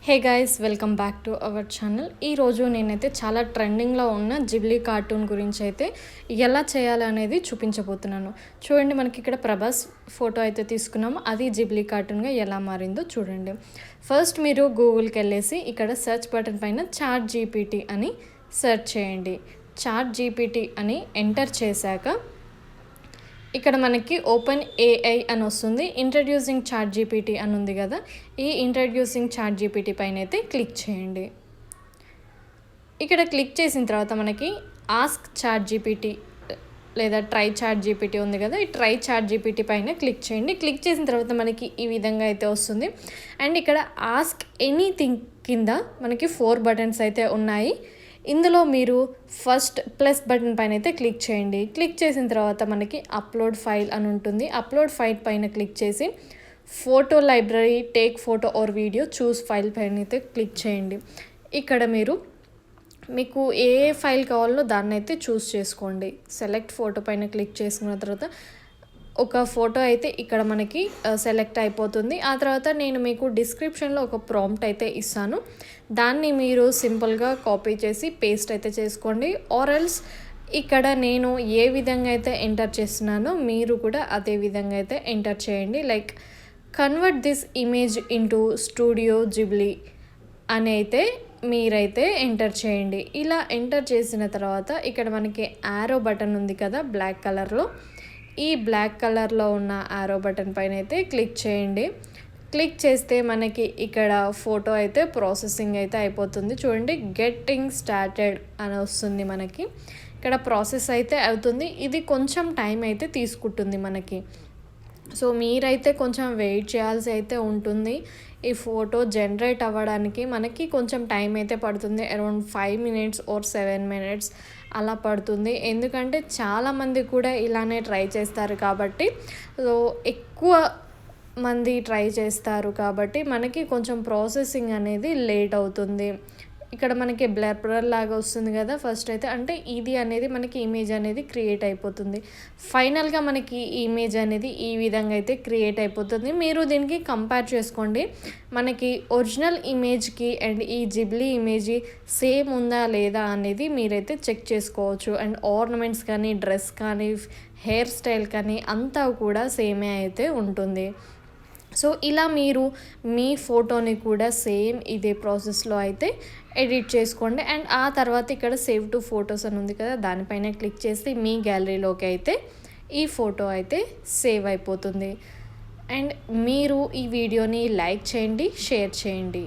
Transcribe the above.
Hey guys, welcome back to our channel. ఈరోజు నేనైతే చాలా ట్రెండింగ్లో ఉన్న జిబ్లీ కార్టూన్ గురించి అయితే ఎలా చేయాలనేది చూపించబోతున్నాను. చూడండి, మనకి ఇక్కడ ప్రభాస్ ఫోటో అయితే తీసుకున్నాము. అది జిబ్లీ కార్టూన్గా ఎలా మారిందో చూడండి. ఫస్ట్ మీరు గూగుల్కి వెళ్ళేసి ఇక్కడ సెర్చ్ బటన్ పైన చాట్ జీపీటీ అని సెర్చ్ చేయండి. చాట్ జీపీటీ అని ఎంటర్ చేశాక ఇక్కడ మనకి ఓపెన్ ఏఐ అని వస్తుంది. ఇంట్రడ్యూసింగ్ చాట్ జీపీటీ అని ఉంది కదా, ఈ ఇంట్రడ్యూసింగ్ చాట్ జీపీటీ పైన అయితే క్లిక్ చేయండి. ఇక్కడ క్లిక్ చేసిన తర్వాత మనకి ఆస్క్ చాట్ జీపీటీ లేదా ట్రై చాట్ జీపీటీ ఉంది కదా, ఈ ట్రై చాట్ జీపీటీ పైన క్లిక్ చేయండి. క్లిక్ చేసిన తర్వాత మనకి ఈ విధంగా అయితే వస్తుంది. అండ్ ఇక్కడ ఆస్క్ ఎనీథింగ్ కింద మనకి 4 బటన్స్ అయితే ఉన్నాయి. ఇందులో మీరు ఫస్ట్ ప్లస్ బటన్ పైన అయితే క్లిక్ చేయండి. క్లిక్ చేసిన తర్వాత మనకి అప్లోడ్ ఫైల్ అని ఉంటుంది. అప్లోడ్ ఫైల్ పైన క్లిక్ చేసి photo library, take photo or video, choose file పైన అయితే క్లిక్ చేయండి. ఇక్కడ మీకు ఏ ఫైల్ కావాలో దాన్ని అయితే చూస్ చేసుకోండి. సెలెక్ట్ ఫోటో పైన క్లిక్ చేసుకున్న తర్వాత ఒక ఫోటో అయితే ఇక్కడ మనకి సెలెక్ట్ అయిపోతుంది. ఆ తర్వాత నేను మీకు డిస్క్రిప్షన్లో ఒక ప్రాంప్ట్ అయితే ఇస్తాను. దాన్ని మీరు సింపుల్గా కాపీ చేసి పేస్ట్ అయితే చేసుకోండి. ఆర్ ఎల్స్ ఇక్కడ నేను ఏ విధంగా అయితే ఎంటర్ చేస్తున్నానో మీరు కూడా అదే విధంగా అయితే ఎంటర్ చేయండి. Like convert this image into studio Ghibli అని అయితే మీరైతే ఎంటర్ చేయండి. ఇలా ఎంటర్ చేసిన తర్వాత ఇక్కడ మనకి యారో బటన్ ఉంది కదా బ్లాక్ కలర్లో, ఈ బ్లాక్ కలర్లో ఉన్న యారో బటన్ పైన అయితే క్లిక్ చేయండి. క్లిక్ చేస్తే మనకి ఇక్కడ ఫోటో అయితే ప్రాసెసింగ్ అయితే అయిపోతుంది. చూడండి, గెట్టింగ్ స్టార్టెడ్ అని వస్తుంది. మనకి ఇక్కడ ప్రాసెస్ అయితే అవుతుంది. ఇది కొంచెం టైం అయితే తీసుకుంటుంది మనకి. సో మీరైతే కొంచెం వెయిట్ చేయాల్సి అయితే ఉంటుంది. ఈ ఫోటో జనరేట్ అవ్వడానికి మనకి కొంచెం టైం అయితే పడుతుంది. అరౌండ్ 5 minutes or 7 minutes అలా పడుతుంది. ఎందుకంటే చాలామంది కూడా ఇలానే ట్రై చేస్తారు కాబట్టి, సో ఎక్కువ మంది ట్రై చేస్తారు కాబట్టి మనకి కొంచెం ప్రాసెసింగ్ అనేది లేట్ అవుతుంది. ఇక్కడ మనకి బ్లర్ లాగా వస్తుంది కదా ఫస్ట్ అయితే, అంటే ఇది అనేది మనకి ఇమేజ్ అనేది క్రియేట్ అయిపోతుంది. ఫైనల్గా మనకి ఇమేజ్ అనేది ఈ విధంగా అయితే క్రియేట్ అయిపోతుంది. మీరు దీనికి కంపేర్ చేసుకోండి. మనకి ఒరిజినల్ ఇమేజ్కి అండ్ ఈ జిబ్లీ ఇమేజ్ సేమ్ ఉందా లేదా అనేది మీరైతే చెక్ చేసుకోవచ్చు. అండ్ ఆర్నమెంట్స్ కానీ, డ్రెస్ కానీ, హెయిర్ స్టైల్ కానీ అంతా కూడా సేమే అయితే ఉంటుంది. సో ఇలా మీరు మీ ఫోటోని కూడా సేమ్ ఇదే ప్రాసెస్లో అయితే ఎడిట్ చేసుకోండి. అండ్ ఆ తర్వాత ఇక్కడ సేవ్ టు ఫొటోస్ అని ఉంది కదా, దానిపైన క్లిక్ చేసి మీ గ్యాలరీలోకి అయితే ఈ ఫోటో అయితే సేవ్ అయిపోతుంది. అండ్ మీరు ఈ వీడియోని లైక్ చేయండి, షేర్ చేయండి.